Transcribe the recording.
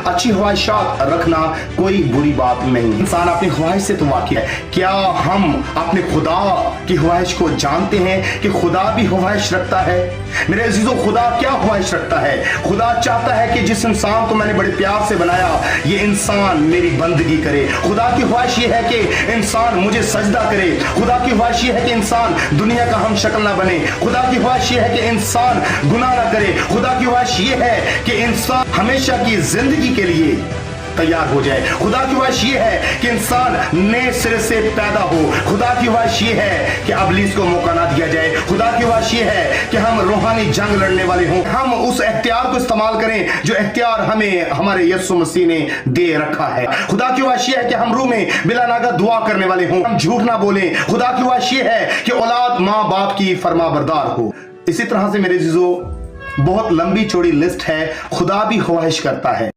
अच्छी ख्वाहिशात रखना कोई बुरी बात नहीं। इंसान अपनी ख्वाहिश से तो वाकिफ है। क्या हम अपने खुदा की ख्वाहिश को जानते हैं कि खुदा भी ख्वाहिश रखता है? मेरे अजीजों, खुदा क्या ख्वाहिश रखता है? खुदा चाहता है कि जिस इंसान को मैंने बड़े प्यार से बनाया, ये इंसान मेरी बंदगी करे। खुदा की ख्वाहिश ये है कि इंसान मुझे सजदा करे। खुदा की ख्वाहिश ये है कि इंसान दुनिया का हम शक्ल ना बने। खुदा की ख्वाहिश ये है कि इंसान गुनाह ना करे। खुदा की ख्वाहिश ये है कि इंसान हमेशा की जिंदगी के लिए तैयार हो जाए। खुदा की ख्वाहिश ये है कि इंसान नए सिरे से पैदा हो। खुदा की ख्वाहिश ये है कि इब्लीस को मौका ना दिया जाए। खुदा की ख्वाहिश ये है कि हम रूहानी जंग लड़ने वाले हों। हम उस इख्तियार को इस्तेमाल करें जो इख्तियार हमें हमारे यीशु मसीह ने दे रखा है। खुदा की ख्वाहिश ये है कि हम रूह में बिला नागा दुआ करने वाले हों, हम झूठ ना बोलें। खुदा की ख्वाहिश ये है कि औलाद माँ बाप की फरमाबरदार हो। इसी तरह से मेरे जीजो बहुत लंबी चौड़ी लिस्ट है। खुदा भी ख्वाहिश करता है।